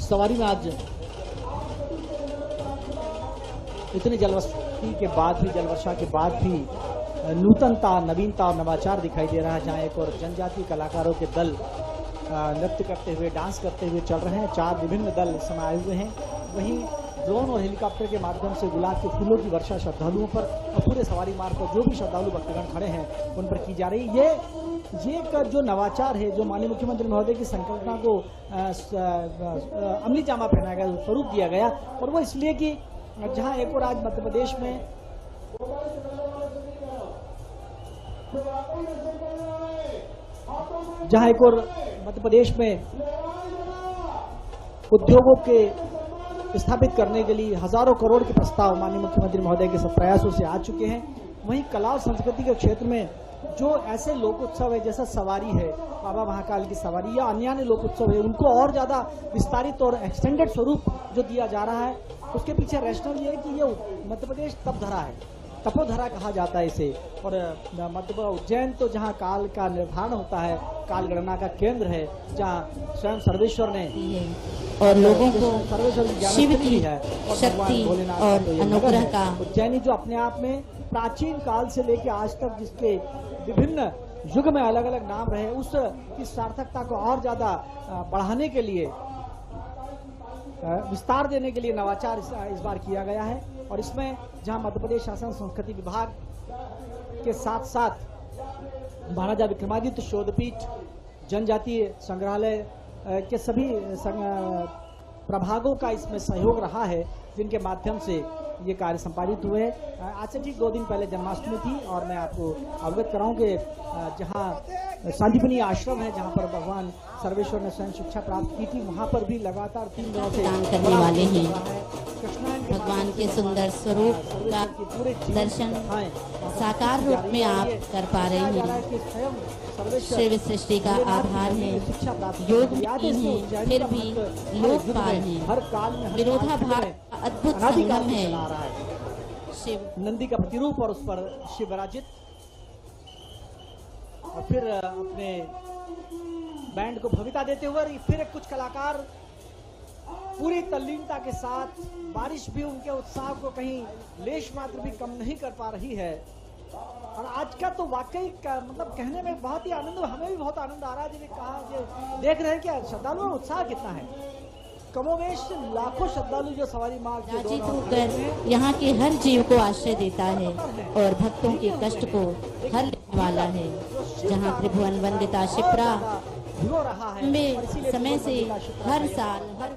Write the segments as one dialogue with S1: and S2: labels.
S1: सवारी में आज इतनी जलवर्षा के बाद भी, जलवर्षा के बाद भी नूतनता, नवीनता और नवाचार दिखाई दे रहा है, जहां एक और जनजातीय कलाकारों के दल नृत्य करते हुए, डांस करते हुए चल रहे हैं। 4 विभिन्न दल इस समय आए हुए हैं। वहीं ड्रोन और हेलीकॉप्टर के माध्यम से गुलाब के फूलों की वर्षा श्रद्धालुओं पर और पूरे सवारी मार्ग पर जो भी श्रद्धालु भक्तगण खड़े हैं उन पर की जा रही है। ये एक जो नवाचार है, जो माननीय मुख्यमंत्री महोदय की संकल्पना को अमली जामा पहनाया गया, स्वरूप दिया गया, और वो इसलिए कि जहां एक और आज मध्य प्रदेश में उद्योगों के स्थापित करने के लिए हजारों करोड़ के प्रस्ताव माननीय मुख्यमंत्री महोदय के सब प्रयासों से आ चुके हैं। वहीं कला और संस्कृति के क्षेत्र में जो ऐसे लोक उत्सव है, जैसा सवारी है, बाबा महाकाल की सवारी या अन्य लोक उत्सव है, उनको और ज्यादा विस्तारित और एक्सटेंडेड स्वरूप जो दिया जा रहा है, उसके पीछे रैशनल ये है कि ये मध्य प्रदेश तपधरा है, तपोधरा कहा जाता है इसे। और मध्य उज्जैन तो जहाँ काल का निर्धारण होता है, काल गणना का केंद्र है, जहाँ स्वयं सर्वेश्वर ने
S2: और लोगों को
S1: सर्वेश्वर
S2: शिव की
S1: है और
S2: शक्ति
S1: भोलेनाथ
S2: और अनुग्रह का।
S1: उज्जैनी जो अपने आप में प्राचीन काल से लेकर आज तक जिसके विभिन्न युग में अलग अलग नाम रहे, उस की सार्थकता को और ज्यादा बढ़ाने के लिए, विस्तार देने के लिए नवाचार इस बार किया गया है। और इसमें जहां मध्य प्रदेश शासन संस्कृति विभाग के साथ साथ महाराजा विक्रमादित्य शोधपीठ, जनजातीय संग्रहालय के सभी प्रभागों का इसमें सहयोग रहा है, जिनके माध्यम से ये कार्य संपादित हुए। आज से ठीक 2 दिन पहले जन्माष्टमी थी और मैं आपको अवगत कराऊं कि जहां शांतिपुनी आश्रम है, जहां पर भगवान सर्वेश्वर ने स्वयं शिक्षा प्राप्त की थी, वहां पर भी लगातार 3 दिनों से
S2: दान करने वाले हैं। भगवान के सुंदर स्वरूप का दर्शन साकार रूप में आप कर पा रहे हैं। शिव सृष्टि का आधार है, योग विहीन है, फिर भी लोकपाल है, विरोधाभास अद्भुत संगम है। शिव
S1: नंदी का प्रतिरूप और उस पर शिव विराजित, और फिर अपने बैंड को भव्यता देते हुए फिर कुछ कलाकार पूरी तल्लीनता के साथ, बारिश भी उनके उत्साह को कहीं लेश मात्र भी कम नहीं कर पा रही है। और आज का तो वाकई मतलब कहने में बहुत ही आनंद, हमें भी बहुत आनंद आ रहा है। जिन्हें कहा देख रहे हैं क्या श्रद्धालुओं का उत्साह कितना है। कमोवेश लाखों श्रद्धालु जो सवारी मार्ग
S2: राजित होकर यहाँ के हर जीव को आश्रय देता है और भक्तों के कष्ट को हर लेने वाला है। जहाँ त्रिभुवन वंदिता शिप्रा समय से हर साल हर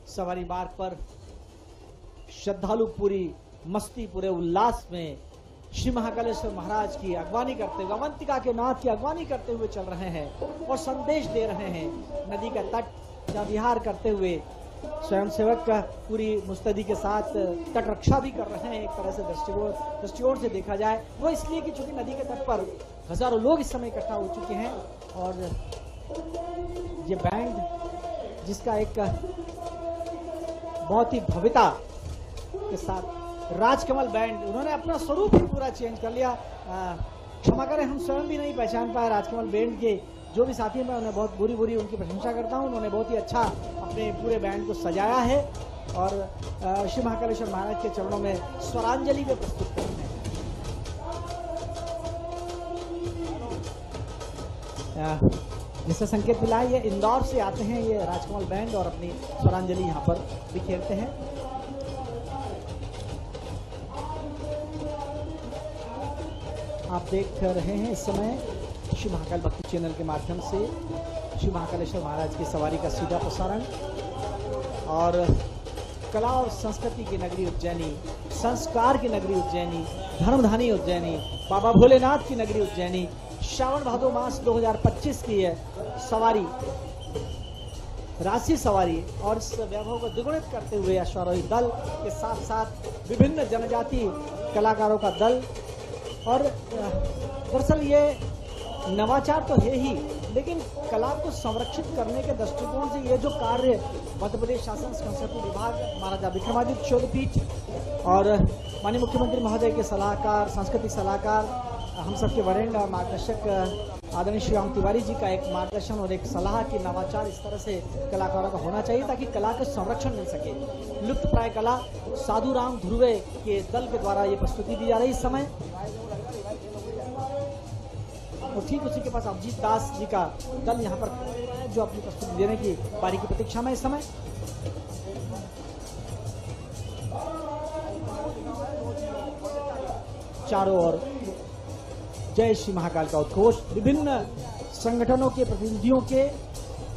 S1: सवारी मार्ग पर श्रद्धालु पूरी मस्ती, पूरे उल्लास में श्री महाकालेश्वर महाराज की अगवानी करते हुए, अवंतिका के नाथ की अगवानी करते हुए चल रहे हैं और संदेश दे रहे हैं। नदी का तट जहाँ विहार करते हुए स्वयंसेवक का पूरी मुस्तैदी के साथ तट रक्षा भी कर रहे हैं। एक तरह से दृष्टिकोण से देखा जाए वो इसलिए कि चूंकि नदी के तट पर हजारों लोग इस समय इकट्ठा हो चुके हैं और ये बैंड जिसका एक बहुत ही भव्यता के साथ राजकमल बैंड, उन्होंने अपना स्वरूप ही पूरा चेंज कर लिया। क्षमा करें, हम स्वयं भी नहीं पहचान पाए राजकमल बैंड के जो भी साथी, मैं उन्हें बहुत बुरी उनकी प्रशंसा करता हूं। उन्होंने बहुत ही अच्छा अपने पूरे बैंड को सजाया है और श्री महाकालेश्वर महाराज के चरणों में स्वरांजलि में प्रस्तुत करते हैं। जिससे संकेत मिला है ये इंदौर से आते हैं ये राजकमल बैंड और अपनी स्वरांजलि यहाँ पर बिखेरते हैं। आप देख रहे हैं इस समय श्री महाकाल भक्ति चैनल के माध्यम से श्री महाकालेश्वर महाराज की सवारी का सीधा प्रसारण और कला और संस्कृति की नगरी उज्जैनी, संस्कार की नगरी उज्जैनी, धर्मधानी उज्जैनी, बाबा भोलेनाथ की नगरी उज्जैनी, श्रावण भादो मास 2025 की है सवारी, राशि सवारी और इस वैभव को द्विगुणित करते हुए अश्वारोही दल के साथ साथ विभिन्न जनजाति कलाकारों का दल। और दरअसल ये नवाचार तो है ही, लेकिन कला को संरक्षित करने के दृष्टिकोण से ये जो कार्य मध्य प्रदेश शासन संस्कृति विभाग, महाराजा विक्रमादित्य शोधपीठ और माननीय मुख्यमंत्री महोदय के सलाहकार, सांस्कृतिक सलाहकार हम सबके वरेण्य मार्गदर्शक आदरणीय श्री राम तिवारी जी का एक मार्गदर्शन और एक सलाह की नवाचार इस तरह से कलाकारों का होना चाहिए ताकि कला का संरक्षण मिल सके। लुप्त प्राय कला साधु राम ध्रुवे के दल के द्वारा ये प्रस्तुति दी जा रही इस समय, और ठीक उसी के पास अभिजीत दास जी का दल यहाँ पर जो अपनी प्रस्तुति देने की बारी की प्रतीक्षा में इस समय। चारों ओर जय श्री महाकाल का उद्घोष, विभिन्न संगठनों के प्रतिनिधियों के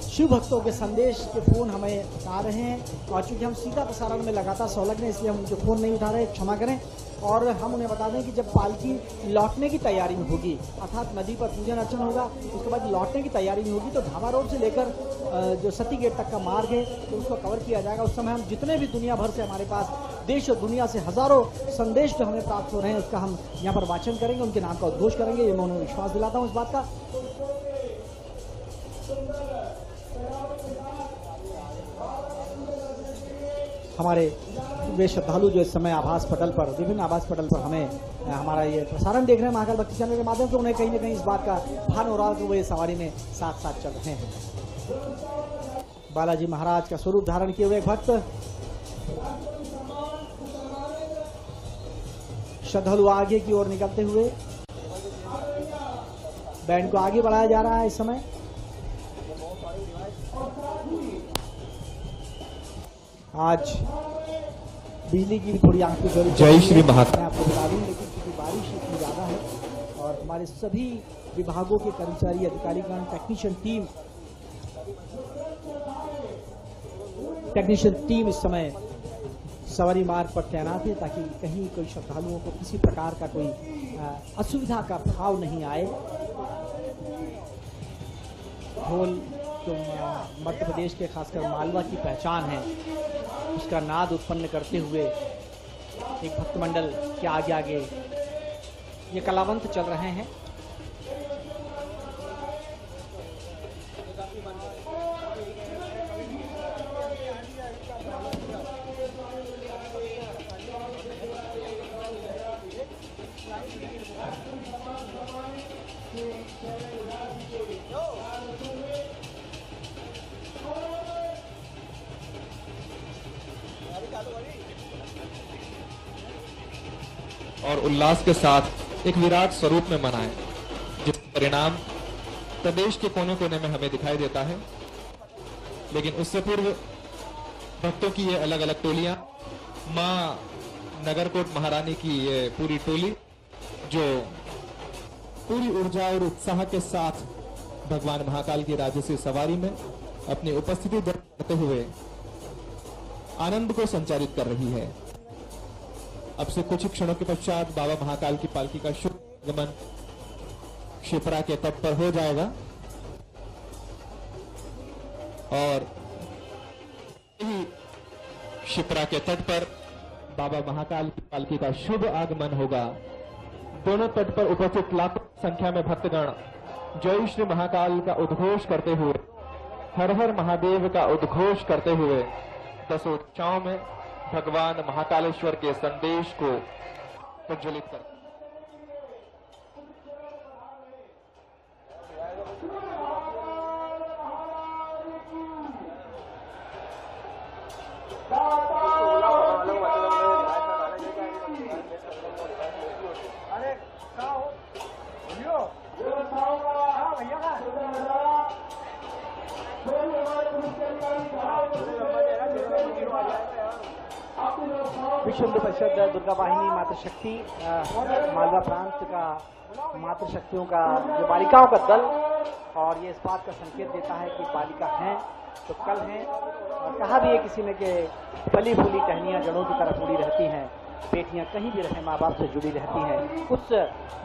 S1: शिव भक्तों के संदेश के फोन हमें आ रहे हैं, और चूंकि हम सीधा प्रसारण में लगातार संलग्न हैं इसलिए हम उनके फोन नहीं उठा रहे, क्षमा करें। और हम उन्हें बता दें कि जब पालकी लौटने की तैयारी में होगी, अर्थात नदी पर पूजन अर्चन होगा, उसके बाद लौटने की तैयारी में होगी, तो ढाबा रोड से लेकर जो सती गेट तक का मार्ग है तो उसको कवर किया जाएगा। उस समय हम जितने भी दुनिया भर से हमारे पास देश और दुनिया से हजारों संदेश जो हमें प्राप्त हो रहे हैं उसका हम यहाँ पर वाचन करेंगे, उनके नाम का उद्घोष करेंगे। ये मैं उन्हें विश्वास दिलाता हूँ इस बात का। हमारे वे श्रद्धालु जो इस समय आभास पटल पर, विभिन्न आभास पटल पर हमें हमारा ये प्रसारण देख रहे हैं महाकाल भक्ति चैनल के माध्यम से, उन्हें कहीं न कहीं इस बात का भान हो रहा है कि वो ये सवारी में साथ साथ चल रहे हैं। बालाजी महाराज का स्वरूप धारण किए हुए भक्त श्रद्धालु आगे की ओर निकलते हुए, बैंड को आगे बढ़ाया जा रहा है इस समय। आज बिजली की भी थोड़ी आंख की जरूरत,
S3: जय श्री महाकाल।
S1: मैं आपको बता दूं, लेकिन क्योंकि बारिश इतनी ज्यादा है और हमारे सभी विभागों के कर्मचारी, अधिकारीगण, टेक्नीशियन टीम इस समय सवारी मार्ग पर तैनात है ताकि कहीं कोई श्रद्धालुओं को किसी प्रकार का कोई असुविधा का भाव नहीं आए। ढोल जो मध्य प्रदेश के खासकर मालवा की पहचान है, उसका नाद उत्पन्न करते हुए एक भक्त मंडल के आगे आगे ये कलावंत चल रहे हैं।
S3: और उल्लास के साथ एक विराट स्वरूप में मनाएं, जिसका परिणाम प्रदेश के कोने कोने में हमें दिखाई देता है। लेकिन उससे पूर्व भक्तों की ये अलग अलग टोलियां, मां नगरकोट महारानी की ये पूरी टोली जो पूरी ऊर्जा और उत्साह के साथ भगवान महाकाल की राजसी सवारी में अपनी उपस्थिति दर्ज करते हुए आनंद को संचारित कर रही है। अब से कुछ ही क्षणों के पश्चात बाबा महाकाल की पालकी का शुभ आगमन शिप्रा के तट पर हो जाएगा और यही शिप्रा के तट पर बाबा महाकाल की पालकी का शुभ आगमन होगा। दोनों तट पर उपस्थित लाखों संख्या में भक्तगण जय श्री महाकाल का उद्घोष करते हुए, हर हर महादेव का उद्घोष करते हुए दसों दिशाओं में भगवान महाकालेश्वर के संदेश को प्रज्वलित करते।
S1: विश्व हिंदू परिषद दुर्गा वाहिनी मातृशक्ति मालवा प्रांत का मातृशक्तियों का जो बालिकाओं का दल, और ये इस बात का संकेत देता है कि बालिका हैं तो कल हैं। और कहा भी है किसी ने कि फली फूली टहनियां जड़ों की तरफ उड़ी रहती हैं, बेटियां कहीं भी रहे माँ बाप से जुड़ी रहती हैं। उस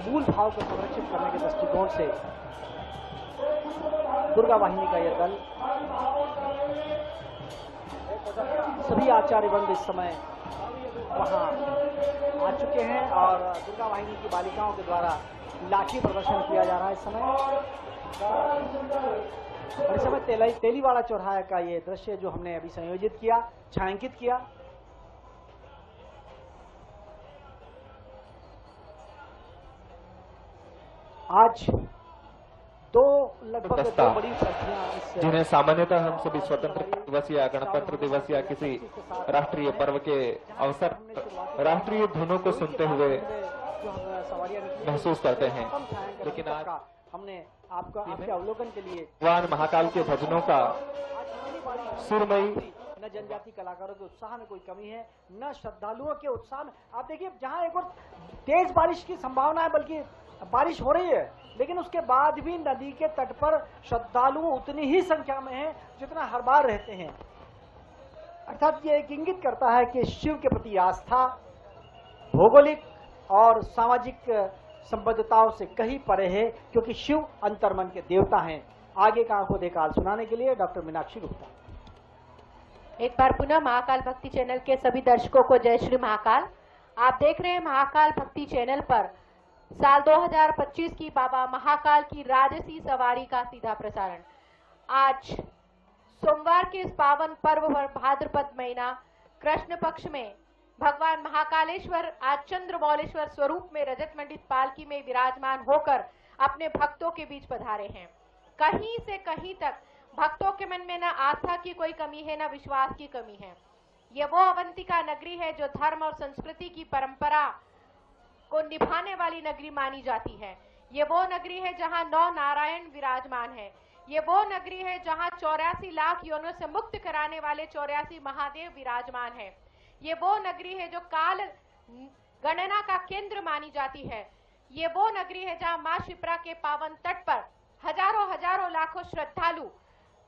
S1: मूल भाव को संरक्षित करने के दृष्टिकोण से दुर्गा वाहिनी का यह दल, सभी आचार्यवृंद इस समय वहां आ चुके हैं और दुर्गा वाहिनी की बालिकाओं के द्वारा लाठी प्रदर्शन किया जा रहा है इस समय। और इस समय तेलीवाड़ा चौराहे का ये दृश्य जो हमने अभी संयोजित किया, छायांकित किया, आज लगभग
S3: दस्ता,
S1: दो बड़ी उपलब्धियां
S3: जिन्हें सामान्यतः हम सभी स्वतंत्रता दिवस या गणतंत्र दिवस या किसी राष्ट्रीय पर्व के अवसर राष्ट्रीय धुनों को सुनते हुए महसूस करते हैं, लेकिन आज
S1: हमने आपके अवलोकन के लिए
S3: भगवान महाकाल के भजनों का सुरमयी
S1: न जनजाति कलाकारों के उत्साह में कोई कमी है, न श्रद्धालुओं के उत्साह में। आप देखिए जहां एक और तेज बारिश की संभावना है, बल्कि बारिश हो रही है, लेकिन उसके बाद भी नदी के तट पर श्रद्धालु उतनी ही संख्या में हैं जितना हर बार रहते हैं। अर्थात ये एक इंगित करता है कि शिव के प्रति आस्था भौगोलिक और सामाजिक संबद्धताओं से कहीं परे है, क्योंकि शिव अंतर्मन के देवता हैं। आगे का आंखों देखा हाल सुनाने के लिए डॉक्टर मीनाक्षी गुप्ता।
S4: एक बार पुनः महाकाल भक्ति चैनल के सभी दर्शकों को जय श्री महाकाल। आप देख रहे हैं महाकाल भक्ति चैनल पर साल 2025 की बाबा महाकाल की राजसी सवारी का सीधा प्रसारण। आज सोमवार के इस पावन पर्व पर भाद्रपद महीना कृष्ण पक्ष में भगवान महाकालेश्वर आज चंद्रमौलेश्वर स्वरूप में रजत मंडित पालकी में विराजमान होकर अपने भक्तों के बीच पधारे हैं। कहीं से कहीं तक भक्तों के मन में न आस्था की कोई कमी है, न विश्वास की कमी है। ये वो अवंतिका नगरी है जो धर्म और संस्कृति की परंपरा को निभाने वाली नगरी मानी जाती है। ये वो नगरी है जहां 9 नारायण विराजमान है। ये वो नगरी है जहां 84 लाख योनियों से मुक्त कराने वाले 84 महादेव विराजमान है। ये वो नगरी है जो काल गणना का केंद्र मानी जाती है। ये वो नगरी है जहां मां शिप्रा के पावन तट पर हजारों लाखों श्रद्धालु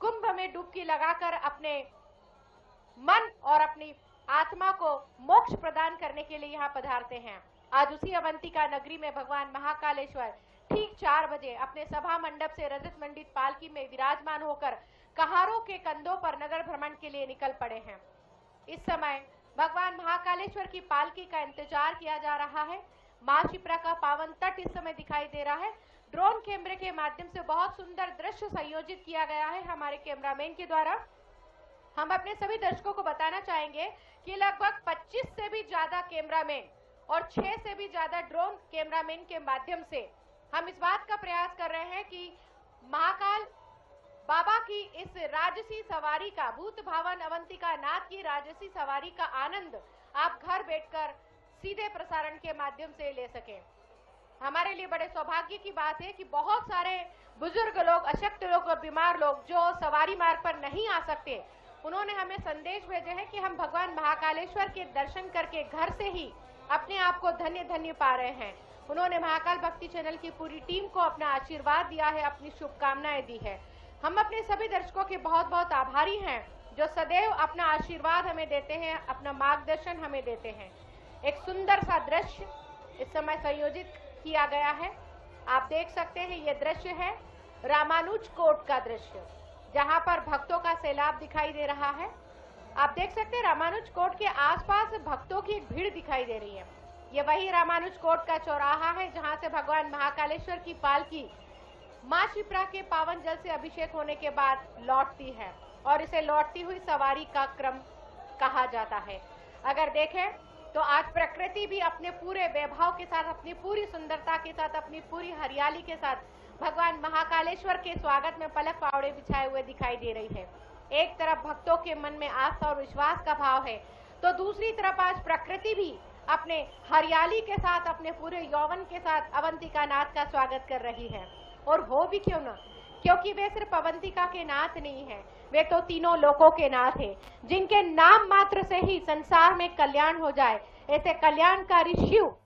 S4: कुंभ में डुबकी लगाकर अपने मन और अपनी आत्मा को मोक्ष प्रदान करने के लिए यहाँ पधारते हैं। आज उसी अवंतिका नगरी में भगवान महाकालेश्वर ठीक 4 बजे अपने सभा मंडप से रजत मंडित पालकी में विराजमान होकर कहारों के कंधों पर नगर भ्रमण के लिए निकल पड़े हैं। इस समय भगवान महाकालेश्वर की पालकी का इंतजार किया जा रहा है। मां शिप्रा का पावन तट इस समय दिखाई दे रहा है। ड्रोन कैमरे के माध्यम से बहुत सुंदर दृश्य संयोजित किया गया है हमारे कैमरामैन के द्वारा। हम अपने सभी दर्शकों को बताना चाहेंगे कि लगभग 25 से भी ज्यादा कैमरामैन और 6 से भी ज्यादा ड्रोन कैमरामैन के माध्यम से हम इस बात का प्रयास कर रहे हैं कि महाकाल बाबा की इस राजसी सवारी का, भूत भावन अवंतिका नाथ की राजसी सवारी का आनंद आप घर बैठकर सीधे प्रसारण के माध्यम से ले सकें। हमारे लिए बड़े सौभाग्य की बात है कि बहुत सारे बुजुर्ग लोग, अशक्त लोग और बीमार लोग जो सवारी मार्ग पर नहीं आ सकते, उन्होंने हमें संदेश भेजे हैं कि हम भगवान महाकालेश्वर के दर्शन करके घर से ही अपने आप को धन्य धन्य पा रहे हैं। उन्होंने महाकाल भक्ति चैनल की पूरी टीम को अपना आशीर्वाद दिया है, अपनी शुभकामनाएं दी है। हम अपने सभी दर्शकों के बहुत बहुत आभारी हैं जो सदैव अपना आशीर्वाद हमें देते हैं, अपना मार्गदर्शन हमें देते हैं। एक सुंदर सा दृश्य इस समय संयोजित किया गया है। आप देख सकते हैं ये दृश्य है रामानुज कोट का दृश्य, जहां पर भक्तों का सैलाब दिखाई दे रहा है। आप देख सकते हैं रामानुज कोट के आसपास भक्तों की एक भीड़ दिखाई दे रही है। ये वही रामानुज कोट का चौराहा है जहां से भगवान महाकालेश्वर की पालकी मां शिप्रा के पावन जल से अभिषेक होने के बाद लौटती है और इसे लौटती हुई सवारी का क्रम कहा जाता है। अगर देखें तो आज प्रकृति भी अपने पूरे वैभव के साथ, अपनी पूरी सुंदरता के साथ, अपनी पूरी हरियाली के साथ भगवान महाकालेश्वर के स्वागत में पलक पावड़े बिछाए हुए दिखाई दे रही है। एक तरफ भक्तों के मन में आस्था और विश्वास का भाव है, तो दूसरी तरफ आज प्रकृति भी अपने हरियाली के साथ, अपने पूरे यौवन के साथ अवंतिका नाथ का स्वागत कर रही है। और हो भी क्यों ना, क्योंकि वे सिर्फ अवंतिका के नाथ नहीं है, वे तो तीनों लोकों के नाथ है, जिनके नाम मात्र से ही संसार में कल्याण हो जाए। ऐसे कल्याणकारी शिव